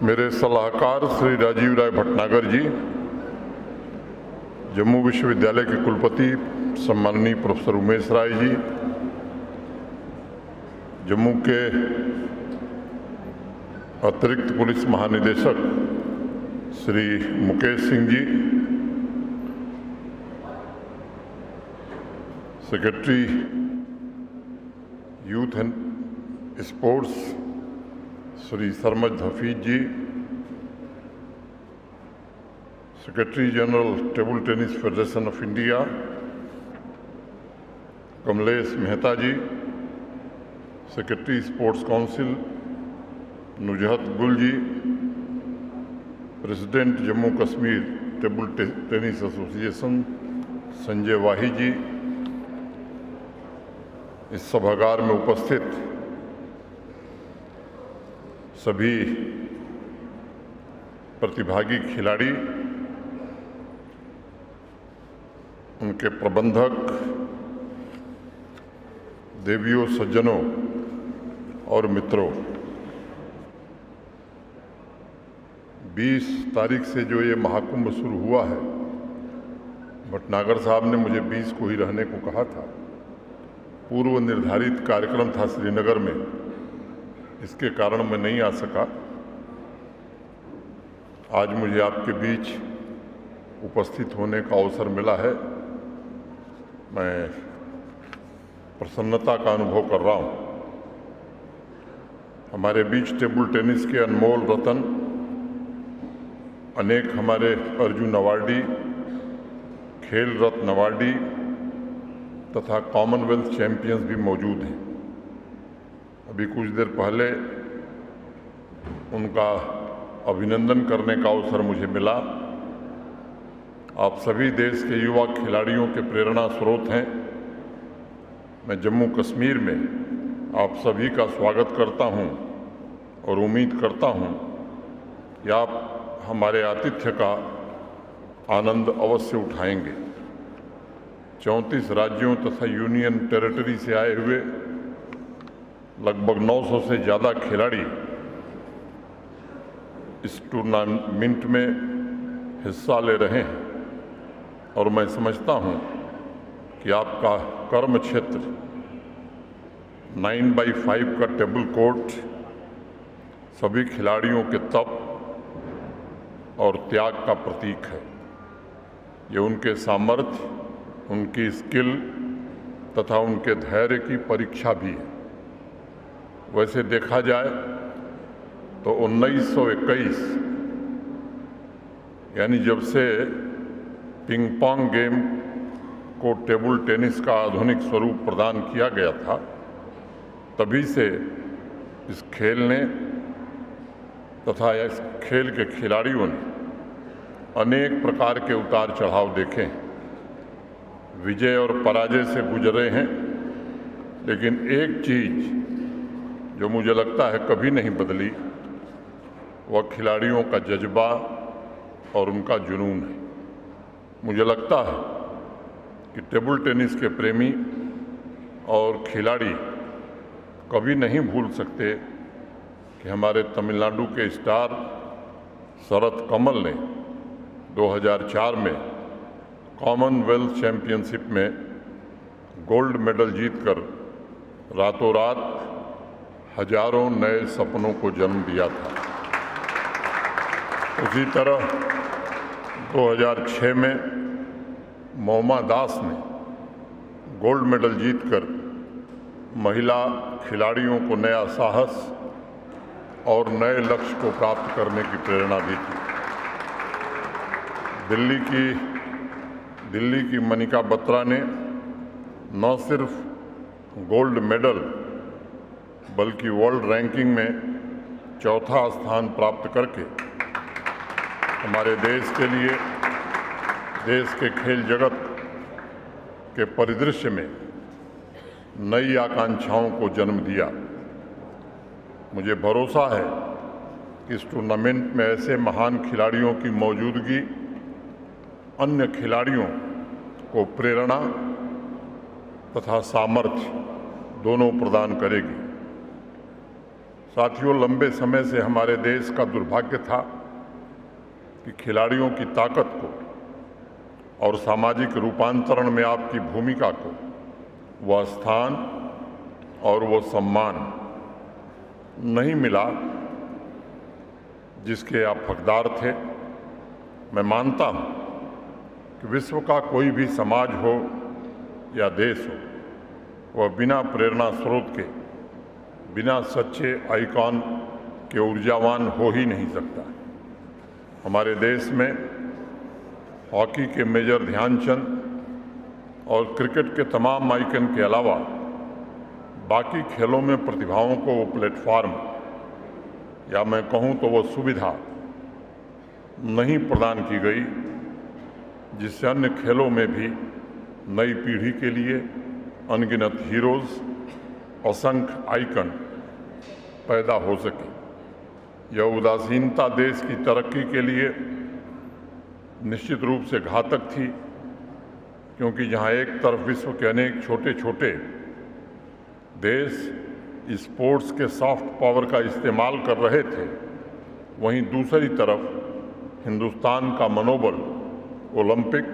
मेरे सलाहकार श्री राजीव राय भटनागर जी, जम्मू विश्वविद्यालय के कुलपति सम्माननीय प्रोफेसर उमेश राय जी, जम्मू के अतिरिक्त पुलिस महानिदेशक Shri Mukesh Singh ji, secretary youth and sports Shri Sarmad Hafeez ji, secretary general table tennis federation of India Kamlesh Mehta ji, secretary sports council Nuzhat Gul ji, president Jammu Kashmir table tennis association Sanjay Wahi ji, इस सभागार में उपस्थित सभी प्रतिभागी खिलाड़ी, उनके प्रबंधक, देवियों, सज्जनों और मित्रों, 20 तारीख से जो ये महाकुंभ शुरू हुआ है, भटनागर साहब ने मुझे 20 को ही रहने को कहा था। पूर्व निर्धारित कार्यक्रम था श्रीनगर में, इसके कारण मैं नहीं आ सका। आज मुझे आपके बीच उपस्थित होने का अवसर मिला है। मैं प्रसन्नता का अनुभव कर रहा हूँ। हमारे बीच टेबल टेनिस के अनमोल रतन, अनेक हमारे अर्जुन अवार्डी, खेल रत्न अवार्डी तथा कॉमनवेल्थ चैंपियंस भी मौजूद हैं। अभी कुछ देर पहले उनका अभिनंदन करने का अवसर मुझे मिला। आप सभी देश के युवा खिलाड़ियों के प्रेरणा स्रोत हैं। मैं जम्मू कश्मीर में आप सभी का स्वागत करता हूं और उम्मीद करता हूं कि आप हमारे आतिथ्य का आनंद अवश्य उठाएंगे। 34 राज्यों तथा यूनियन टेरिटरी से आए हुए लगभग 900 से ज़्यादा खिलाड़ी इस टूर्नामेंट में हिस्सा ले रहे हैं और मैं समझता हूं कि आपका कर्म क्षेत्र 9x5 का टेबल कोर्ट सभी खिलाड़ियों के तप और त्याग का प्रतीक है। ये उनके सामर्थ्य, उनकी स्किल तथा उनके धैर्य की परीक्षा भी है। वैसे देखा जाए तो 1921 यानी जब से पिंग पोंग गेम को टेबल टेनिस का आधुनिक स्वरूप प्रदान किया गया था, तभी से इस खेल ने तथा इस खेल के खिलाड़ियों ने अनेक प्रकार के उतार चढ़ाव देखे हैं। विजय और पराजय से गुजरे हैं, लेकिन एक चीज जो मुझे लगता है कभी नहीं बदली, वह खिलाड़ियों का जज्बा और उनका जुनून है। मुझे लगता है कि टेबल टेनिस के प्रेमी और खिलाड़ी कभी नहीं भूल सकते कि हमारे तमिलनाडु के स्टार शरत कमल ने 2004 में कॉमनवेल्थ चैंपियनशिप में गोल्ड मेडल जीतकर रातों रात हजारों नए सपनों को जन्म दिया था। उसी तरह 2006 में मोमा दास ने गोल्ड मेडल जीतकर महिला खिलाड़ियों को नया साहस और नए लक्ष्य को प्राप्त करने की प्रेरणा दी थी। दिल्ली की मनिका बत्रा ने न सिर्फ गोल्ड मेडल बल्कि वर्ल्ड रैंकिंग में चौथा स्थान प्राप्त करके हमारे देश के लिए, देश के खेल जगत के परिदृश्य में नई आकांक्षाओं को जन्म दिया। मुझे भरोसा है कि इस टूर्नामेंट में ऐसे महान खिलाड़ियों की मौजूदगी अन्य खिलाड़ियों को प्रेरणा तथा सामर्थ्य दोनों प्रदान करेगी। साथियों, लंबे समय से हमारे देश का दुर्भाग्य था कि खिलाड़ियों की ताकत को और सामाजिक रूपांतरण में आपकी भूमिका को वह स्थान और वो सम्मान नहीं मिला जिसके आप हकदार थे। मैं मानता हूं कि विश्व का कोई भी समाज हो या देश हो, वह बिना प्रेरणा स्रोत के, बिना सच्चे आइकॉन के ऊर्जावान हो ही नहीं सकता। हमारे देश में हॉकी के मेजर ध्यानचंद और क्रिकेट के तमाम आइकन के अलावा बाकी खेलों में प्रतिभाओं को वो प्लेटफॉर्म या मैं कहूँ तो वो सुविधा नहीं प्रदान की गई जिससे अन्य खेलों में भी नई पीढ़ी के लिए अनगिनत हीरोज़, असंख्य आइकन पैदा हो सके। यह उदासीनता देश की तरक्की के लिए निश्चित रूप से घातक थी, क्योंकि जहां एक तरफ विश्व के अनेक छोटे छोटे देश स्पोर्ट्स के सॉफ्ट पावर का इस्तेमाल कर रहे थे, वहीं दूसरी तरफ हिंदुस्तान का मनोबल ओलंपिक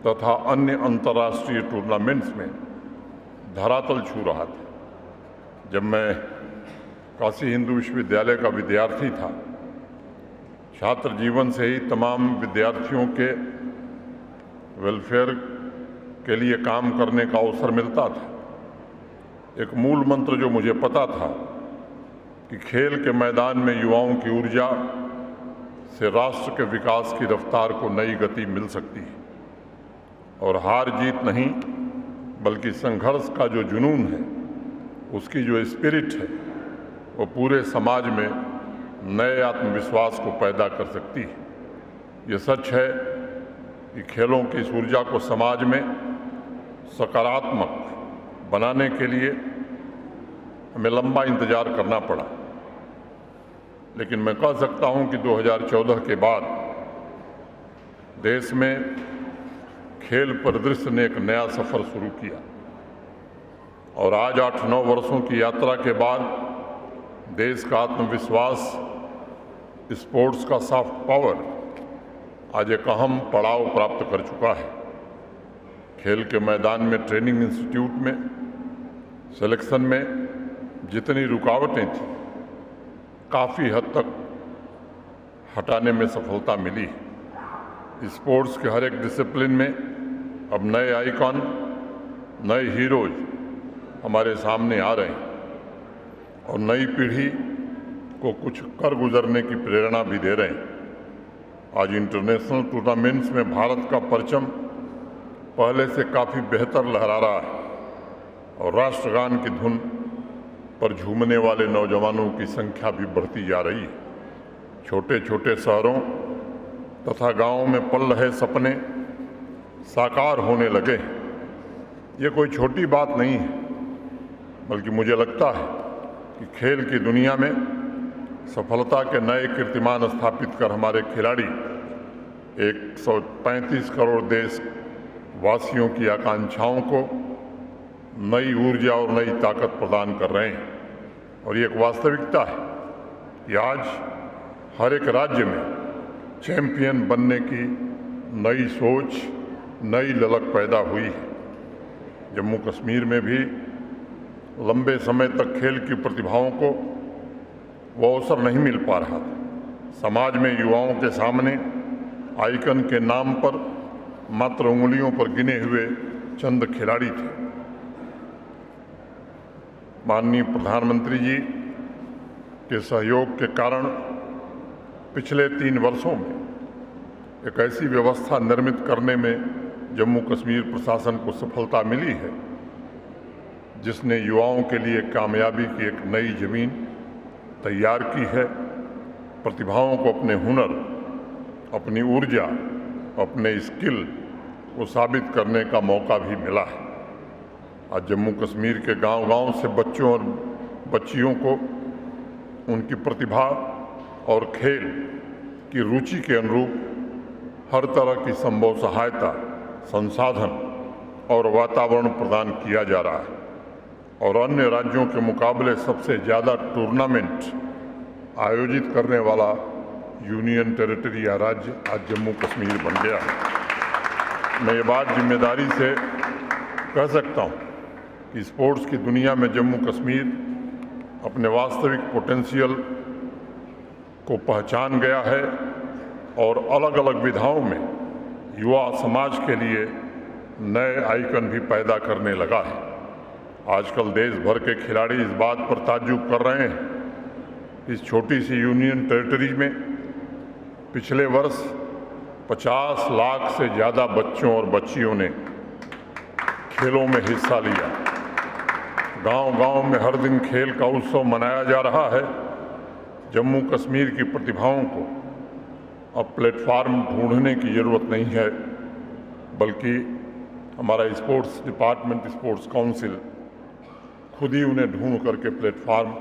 तथा अन्य अंतर्राष्ट्रीय टूर्नामेंट्स में धरातल छू रहा था। जब मैं काशी हिंदू विश्वविद्यालय का विद्यार्थी था, छात्र जीवन से ही तमाम विद्यार्थियों के वेलफेयर के लिए काम करने का अवसर मिलता था। एक मूल मंत्र जो मुझे पता था कि खेल के मैदान में युवाओं की ऊर्जा से राष्ट्र के विकास की रफ्तार को नई गति मिल सकती है, और हार जीत नहीं बल्कि संघर्ष का जो जुनून है, उसकी जो स्पिरिट है, वो पूरे समाज में नए आत्मविश्वास को पैदा कर सकती है। ये सच है कि खेलों की इस ऊर्जा को समाज में सकारात्मक बनाने के लिए हमें लंबा इंतजार करना पड़ा, लेकिन मैं कह सकता हूं कि 2014 के बाद देश में खेल परिदृश्य ने एक नया सफर शुरू किया, और आज 8-9 वर्षों की यात्रा के बाद देश का आत्मविश्वास, स्पोर्ट्स का सॉफ्ट पावर आज एक अहम पड़ाव प्राप्त कर चुका है। खेल के मैदान में, ट्रेनिंग इंस्टीट्यूट में, सिलेक्शन में जितनी रुकावटें थीं, काफ़ी हद तक हटाने में सफलता मिली है। स्पोर्ट्स के हर एक डिसिप्लिन में अब नए आइकॉन, नए हीरोज हमारे सामने आ रहे हैं, और नई पीढ़ी को कुछ कर गुजरने की प्रेरणा भी दे रहे हैं। आज इंटरनेशनल टूर्नामेंट्स में भारत का परचम पहले से काफ़ी बेहतर लहरा रहा है, और राष्ट्रगान की धुन पर झूमने वाले नौजवानों की संख्या भी बढ़ती जा रही है। छोटे छोटे शहरों तथा गांवों में पल रहे सपने साकार होने लगे हैं। ये कोई छोटी बात नहीं है, बल्कि मुझे लगता है कि खेल की दुनिया में सफलता के नए कीर्तिमान स्थापित कर हमारे खिलाड़ी 135 करोड़ देश वासियों की आकांक्षाओं को नई ऊर्जा और नई ताकत प्रदान कर रहे हैं। और ये एक वास्तविकता है कि आज हर एक राज्य में चैंपियन बनने की नई सोच, नई ललक पैदा हुई है। जम्मू कश्मीर में भी लंबे समय तक खेल की प्रतिभाओं को वो अवसर नहीं मिल पा रहा था। समाज में युवाओं के सामने आइकन के नाम पर मात्र उंगलियों पर गिने हुए चंद खिलाड़ी थे। माननीय प्रधानमंत्री जी के सहयोग के कारण पिछले 3 वर्षों में एक ऐसी व्यवस्था निर्मित करने में जम्मू कश्मीर प्रशासन को सफलता मिली है जिसने युवाओं के लिए कामयाबी की एक नई जमीन तैयार की है। प्रतिभाओं को अपने हुनर, अपनी ऊर्जा, अपने स्किल को साबित करने का मौका भी मिला है। आज जम्मू कश्मीर के गांव-गांव से बच्चों और बच्चियों को उनकी प्रतिभा और खेल की रुचि के अनुरूप हर तरह की संभव सहायता, संसाधन और वातावरण प्रदान किया जा रहा है। और अन्य राज्यों के मुकाबले सबसे ज़्यादा टूर्नामेंट आयोजित करने वाला यूनियन टेरिटरी या राज्य आज जम्मू कश्मीर बन गया है। मैं ये बात जिम्मेदारी से कह सकता हूँ कि स्पोर्ट्स की दुनिया में जम्मू कश्मीर अपने वास्तविक पोटेंशियल को पहचान गया है और अलग अलग विधाओं में युवा समाज के लिए नए आइकन भी पैदा करने लगा है। आजकल देश भर के खिलाड़ी इस बात पर ताज्जुब कर रहे हैं इस छोटी सी यूनियन टेरिटरी में पिछले वर्ष 50 लाख से ज़्यादा बच्चों और बच्चियों ने खेलों में हिस्सा लिया। गांव-गांव में हर दिन खेल का उत्सव मनाया जा रहा है। जम्मू कश्मीर की प्रतिभाओं को अब प्लेटफार्म ढूंढने की ज़रूरत नहीं है, बल्कि हमारा स्पोर्ट्स डिपार्टमेंट, स्पोर्ट्स काउंसिल खुद ही उन्हें ढूंढ करके प्लेटफार्म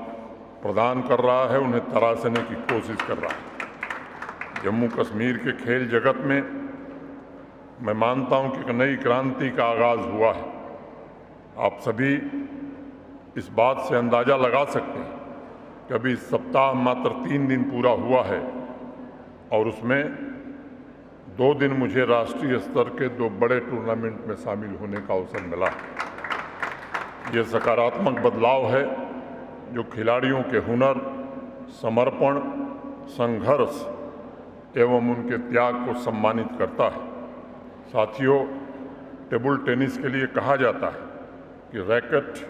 प्रदान कर रहा है, उन्हें तराशने की कोशिश कर रहा है। जम्मू कश्मीर के खेल जगत में मैं मानता हूं कि एक नई क्रांति का आगाज़ हुआ है। आप सभी इस बात से अंदाज़ा लगा सकते हैं कि अभी इस सप्ताह मात्र 3 दिन पूरा हुआ है और उसमें 2 दिन मुझे राष्ट्रीय स्तर के 2 बड़े टूर्नामेंट में शामिल होने का अवसर मिला है। ये सकारात्मक बदलाव है जो खिलाड़ियों के हुनर, समर्पण, संघर्ष एवं उनके त्याग को सम्मानित करता है। साथियों, टेबल टेनिस के लिए कहा जाता है कि रैकेट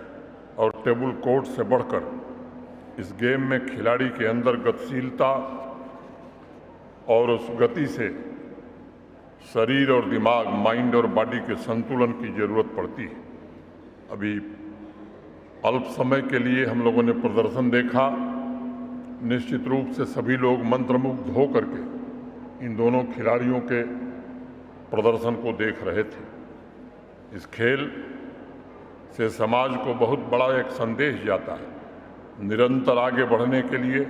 और टेबल कोर्ट से बढ़कर इस गेम में खिलाड़ी के अंदर गतिशीलता और उस गति से शरीर और दिमाग, माइंड और बॉडी के संतुलन की ज़रूरत पड़ती है। अभी अल्प समय के लिए हम लोगों ने प्रदर्शन देखा। निश्चित रूप से सभी लोग मंत्रमुग्ध हो करके इन दोनों खिलाड़ियों के प्रदर्शन को देख रहे थे। इस खेल से समाज को बहुत बड़ा एक संदेश जाता है। निरंतर आगे बढ़ने के लिए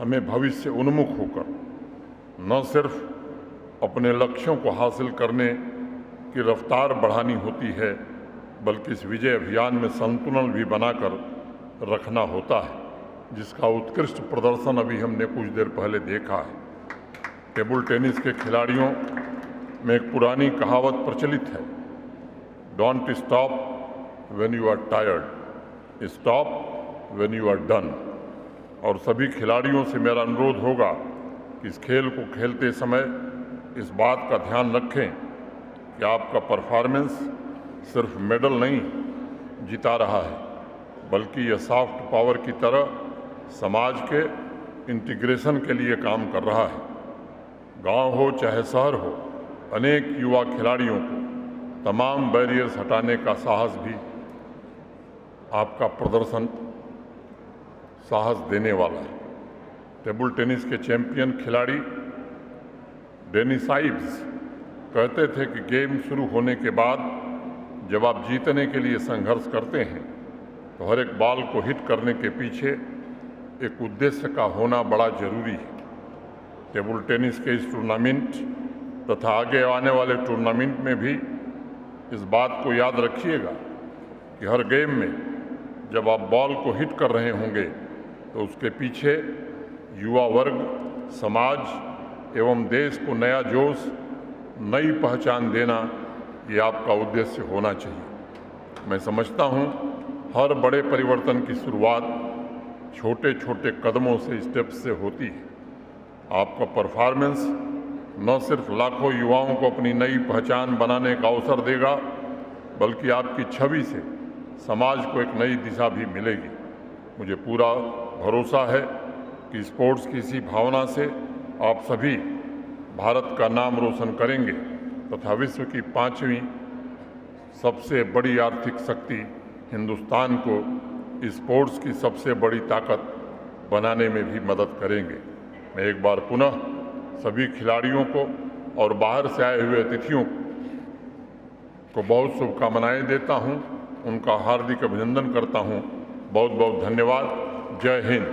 हमें भविष्य उन्मुख होकर न सिर्फ अपने लक्ष्यों को हासिल करने की रफ्तार बढ़ानी होती है, बल्कि इस विजय अभियान में संतुलन भी बनाकर रखना होता है, जिसका उत्कृष्ट प्रदर्शन अभी हमने कुछ देर पहले देखा है। टेबल टेनिस के खिलाड़ियों में एक पुरानी कहावत प्रचलित है, don't stop when you are tired, stop when you are done. और सभी खिलाड़ियों से मेरा अनुरोध होगा कि इस खेल को खेलते समय इस बात का ध्यान रखें कि आपका परफॉर्मेंस सिर्फ मेडल नहीं जिता रहा है, बल्कि यह सॉफ्ट पावर की तरह समाज के इंटीग्रेशन के लिए काम कर रहा है। गांव हो चाहे शहर हो, अनेक युवा खिलाड़ियों को तमाम बैरियर्स हटाने का साहस भी आपका प्रदर्शन साहस देने वाला है। टेबल टेनिस के चैंपियन खिलाड़ी डेनिस आइव्स कहते थे कि गेम शुरू होने के बाद जब आप जीतने के लिए संघर्ष करते हैं तो हर एक बॉल को हिट करने के पीछे एक उद्देश्य का होना बड़ा जरूरी है। टेबल टेनिस के इस टूर्नामेंट तथा आगे आने वाले टूर्नामेंट में भी इस बात को याद रखिएगा कि हर गेम में जब आप बॉल को हिट कर रहे होंगे तो उसके पीछे युवा वर्ग, समाज एवं देश को नया जोश, नई पहचान देना ये आपका उद्देश्य होना चाहिए। मैं समझता हूँ हर बड़े परिवर्तन की शुरुआत छोटे छोटे कदमों से, स्टेप्स से होती है। आपका परफॉर्मेंस न सिर्फ लाखों युवाओं को अपनी नई पहचान बनाने का अवसर देगा, बल्कि आपकी छवि से समाज को एक नई दिशा भी मिलेगी। मुझे पूरा भरोसा है कि स्पोर्ट्स की इसी भावना से आप सभी भारत का नाम रोशन करेंगे तथा विश्व की 5वीं सबसे बड़ी आर्थिक शक्ति हिंदुस्तान को स्पोर्ट्स की सबसे बड़ी ताकत बनाने में भी मदद करेंगे। मैं एक बार पुनः सभी खिलाड़ियों को और बाहर से आए हुए अतिथियों को बहुत शुभकामनाएं देता हूं, उनका हार्दिक अभिनंदन करता हूं। बहुत बहुत धन्यवाद। जय हिंद।